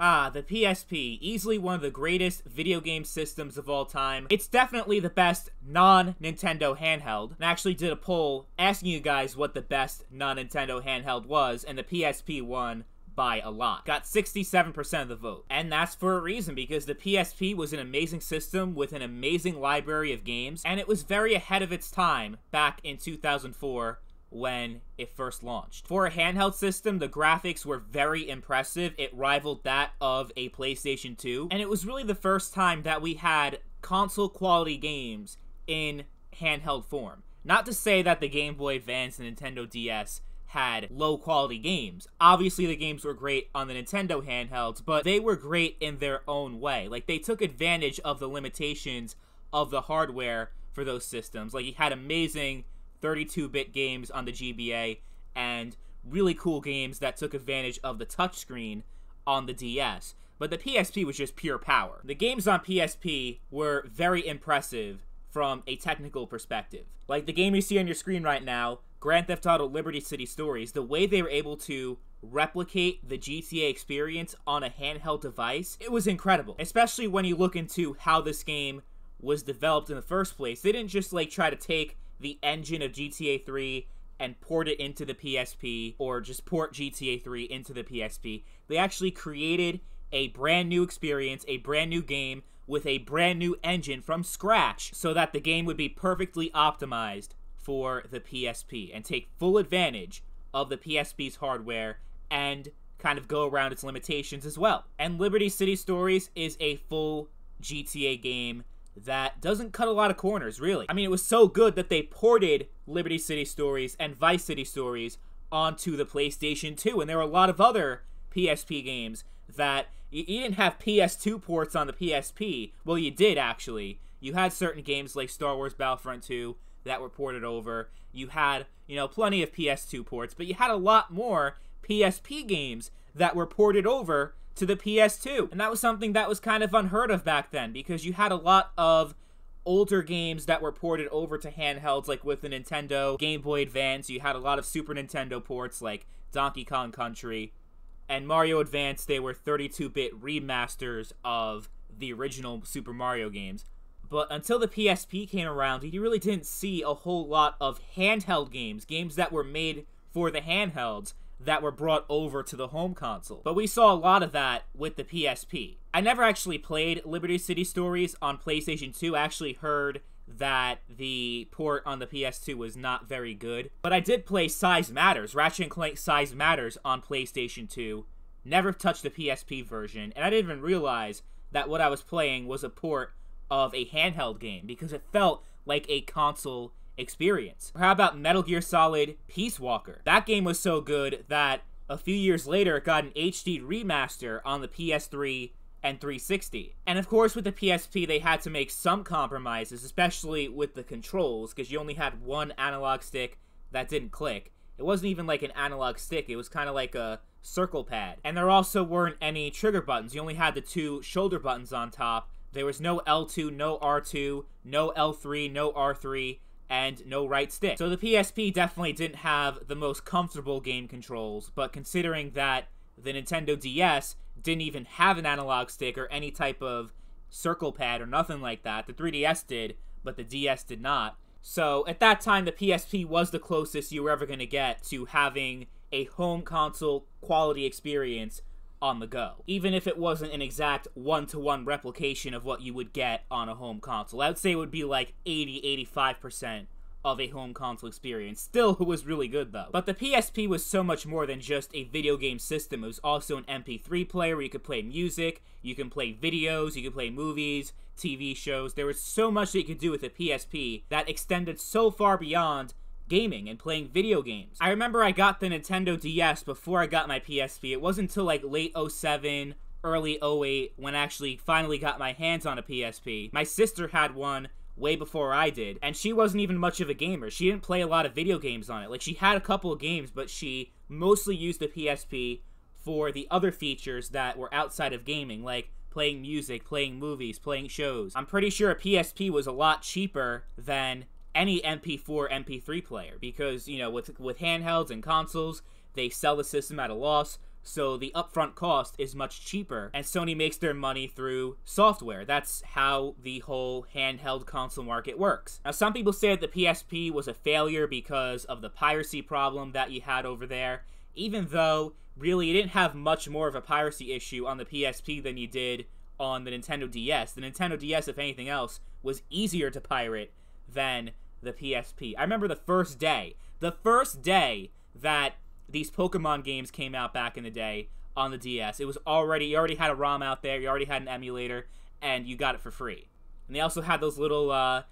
The PSP, easily one of the greatest video game systems of all time. It's definitely the best non-Nintendo handheld. I actually did a poll asking you guys what the best non-Nintendo handheld was, and the PSP won by a lot. Got 67% of the vote. And that's for a reason, because the PSP was an amazing system with an amazing library of games, and it was very ahead of its time back in 2004 when it first launched. For a handheld system, the graphics were very impressive. It rivaled that of a PlayStation 2, and it was really the first time that we had console quality games in handheld form. Not to say that the Game Boy Advance and Nintendo DS had low quality games. Obviously the games were great on the Nintendo handhelds, but they were great in their own way. Like, they took advantage of the limitations of the hardware for those systems. Like, you had amazing 32-bit games on the GBA, and really cool games that took advantage of the touchscreen on the DS. But the PSP was just pure power. The games on PSP were very impressive from a technical perspective. Like the game you see on your screen right now, Grand Theft Auto Liberty City Stories, the way they were able to replicate the GTA experience on a handheld device, it was incredible. Especially when you look into how this game was developed in the first place. They didn't just like try to take the engine of GTA 3 and port it into the PSP, or just port GTA 3 into the PSP. They actually created a brand new experience, a brand new game, with a brand new engine from scratch, so that the game would be perfectly optimized for the PSP, and take full advantage of the PSP's hardware, and kind of go around its limitations as well. And Liberty City Stories is a full GTA game that doesn't cut a lot of corners, really. I mean, it was so good that they ported Liberty City Stories and Vice City Stories onto the PlayStation 2, and there were a lot of other PSP games that you didn't have PS2 ports on the PSP. Well, you did, actually. You had certain games like Star Wars Battlefront 2 that were ported over. You had, plenty of PS2 ports, but you had a lot more PSP games that were ported over to the PS2. And that was something that was kind of unheard of back then, because you had a lot of older games that were ported over to handhelds, like with the Nintendo Game Boy Advance. You had a lot of Super Nintendo ports like Donkey Kong Country and Mario Advance. They were 32-bit remasters of the original Super Mario games. But until the PSP came around, you really didn't see a whole lot of handheld games that were made for the handhelds, that were brought over to the home console. But we saw a lot of that with the PSP. I never actually played Liberty City Stories on PlayStation 2. I actually heard that the port on the PS2 was not very good. But I did play Size Matters, Ratchet & Clank Size Matters on PlayStation 2. Never touched the PSP version, and I didn't even realize that what I was playing was a port of a handheld game, because it felt like a console experience. Or how about Metal Gear Solid Peace Walker? That game was so good that a few years later it got an HD remaster on the PS3 and 360. And of course with the PSP they had to make some compromises, especially with the controls, because you only had one analog stick that didn't click. It wasn't even like an analog stick, it was kind of like a circle pad. And there also weren't any trigger buttons. You only had the two shoulder buttons on top. There was no L2, no R2, no L3, no R3, and no right stick. So the PSP definitely didn't have the most comfortable game controls, but considering that the Nintendo DS didn't even have an analog stick or any type of circle pad or nothing like that, the 3DS did, but the DS did not. So at that time, the PSP was the closest you were ever going to get to having a home console quality experience on the go, even if it wasn't an exact one-to-one replication of what you would get on a home console. I would say it would be like 80-85% of a home console experience. Still, it was really good though. But the PSP was so much more than just a video game system. It was also an MP3 player where you could play music, you can play videos, you could play movies, TV shows. There was so much that you could do with the PSP that extended so far beyond gaming and playing video games. I remember I got the Nintendo DS before I got my PSP. It wasn't until like late 07, early 08 when I actually finally got my hands on a PSP. My sister had one way before I did, and she wasn't even much of a gamer. She didn't play a lot of video games on it. Like, she had a couple of games, but she mostly used the PSP for the other features that were outside of gaming, like playing music, playing movies, playing shows. I'm pretty sure a PSP was a lot cheaper than any MP4, MP3 player, because, with handhelds and consoles, they sell the system at a loss. so the upfront cost is much cheaper, and Sony makes their money through software. That's how the whole handheld console market works. Now, some people say that the PSP was a failure because of the piracy problem that you had over there, even though really you didn't have much more of a piracy issue on the PSP than you did on the Nintendo DS. The Nintendo DS, if anything else, was easier to pirate than the PSP. I remember the first day that these Pokemon games came out back in the day on the DS. It was already, you already had a ROM out there, you already had an emulator, and you got it for free. And they also had those little, the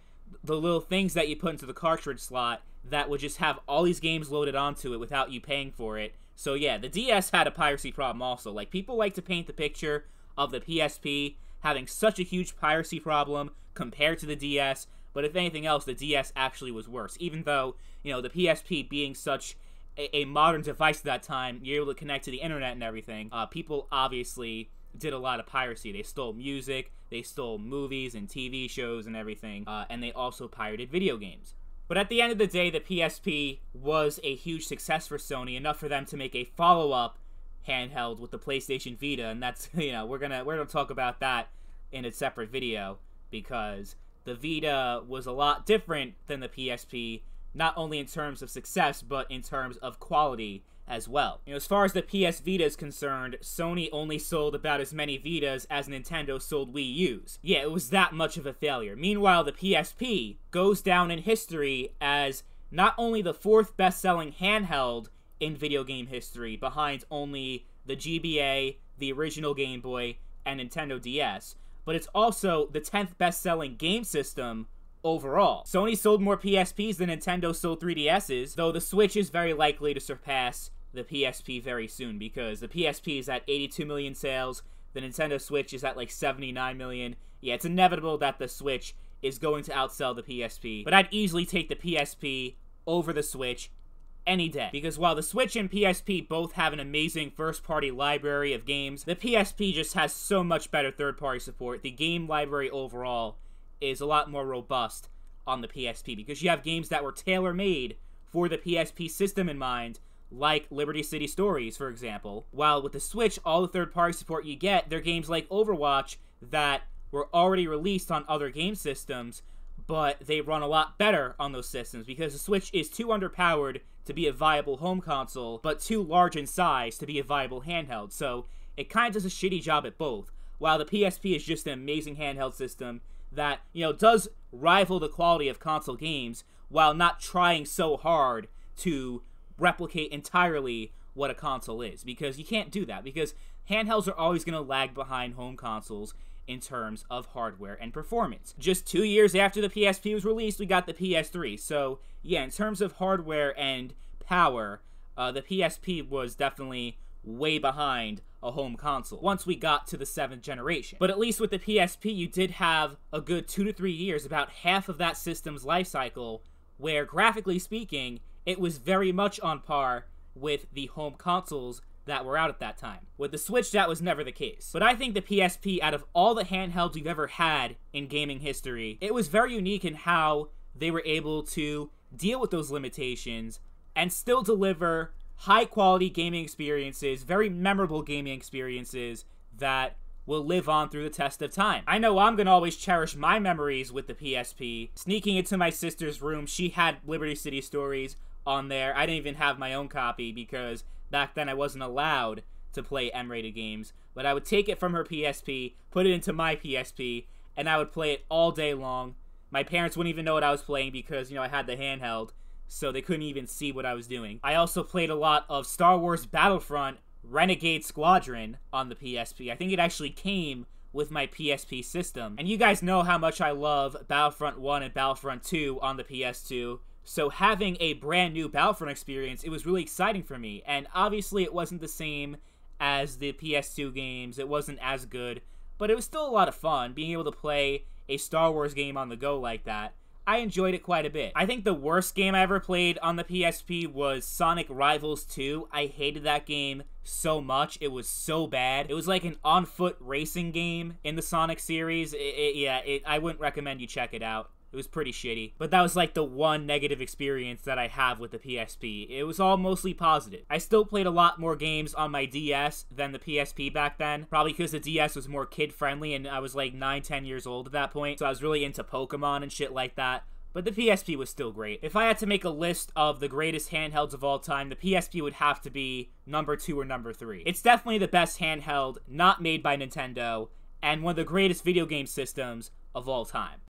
little things that you put into the cartridge slot that would just have all these games loaded onto it without you paying for it. So yeah, the DS had a piracy problem also. Like, people like to paint the picture of the PSP having such a huge piracy problem compared to the DS, but if anything else, the DS actually was worse. Even though, you know, the PSP being such a modern device at that time, you're able to connect to the internet and everything, people obviously did a lot of piracy. They stole music, they stole movies and TV shows and everything, and they also pirated video games. But at the end of the day, the PSP was a huge success for Sony, enough for them to make a follow-up handheld with the PlayStation Vita, and that's, you know, we're gonna talk about that in a separate video, because the Vita was a lot different than the PSP, not only in terms of success, but in terms of quality as well. You know, as far as the PS Vita is concerned, Sony only sold about as many Vitas as Nintendo sold Wii U's. Yeah, it was that much of a failure. Meanwhile, the PSP goes down in history as not only the 4th best-selling handheld in video game history, behind only the GBA, the original Game Boy, and Nintendo DS, but it's also the 10th best-selling game system overall. Sony sold more PSPs than Nintendo sold 3DSs, though the Switch is very likely to surpass the PSP very soon, because the PSP is at 82 million sales, the Nintendo Switch is at like 79 million. Yeah, it's inevitable that the Switch is going to outsell the PSP, but I'd easily take the PSP over the Switch any day, because while the Switch and PSP both have an amazing first-party library of games, the PSP just has so much better third-party support. The game library overall is a lot more robust on the PSP, because you have games that were tailor-made for the PSP system in mind, like Liberty City Stories, for example. While with the Switch, all the third-party support you get, they're games like Overwatch that were already released on other game systems, but they run a lot better on those systems, because the Switch is too underpowered to be a viable home console, but too large in size to be a viable handheld, so it kind of does a shitty job at both, while the PSP is just an amazing handheld system that, you know, does rival the quality of console games, while not trying so hard to replicate entirely what a console is, because you can't do that, because handhelds are always going to lag behind home consoles in terms of hardware and performance. Just 2 years after the PSP was released, we got the PS3, so yeah, in terms of hardware and power, the PSP was definitely way behind a home console once we got to the 7th generation. But at least with the PSP, you did have a good 2 to 3 years, about half of that system's life cycle, where graphically speaking, it was very much on par with the home consoles that were out at that time. With the Switch, that was never the case. But I think the PSP, out of all the handhelds we've ever had in gaming history, it was very unique in how they were able to deal with those limitations and still deliver high-quality gaming experiences, very memorable gaming experiences that will live on through the test of time. I know I'm gonna always cherish my memories with the PSP. Sneaking into my sister's room, she had Liberty City Stories on there. I didn't even have my own copy because back then I wasn't allowed to play M-rated games, but I would take it from her PSP, put it into my PSP, and I would play it all day long. My parents wouldn't even know what I was playing because, you know, I had the handheld, so they couldn't even see what I was doing. I also played a lot of Star Wars Battlefront Renegade Squadron on the PSP. I think it actually came with my PSP system. And you guys know how much I love Battlefront 1 and Battlefront 2 on the PS2. So having a brand new Battlefront experience, it was really exciting for me. And obviously it wasn't the same as the PS2 games. It wasn't as good, but it was still a lot of fun being able to play a Star Wars game on the go like that. I enjoyed it quite a bit. I think the worst game I ever played on the PSP was Sonic Rivals 2. I hated that game so much. It was so bad. It was like an on-foot racing game in the Sonic series. I wouldn't recommend you check it out. It was pretty shitty. But that was like the one negative experience that I have with the PSP. It was all mostly positive. I still played a lot more games on my DS than the PSP back then. Probably because the DS was more kid-friendly and I was like 9-10 years old at that point. So I was really into Pokemon and shit like that. But the PSP was still great. If I had to make a list of the greatest handhelds of all time, the PSP would have to be number 2 or number 3. It's definitely the best handheld not made by Nintendo and one of the greatest video game systems of all time.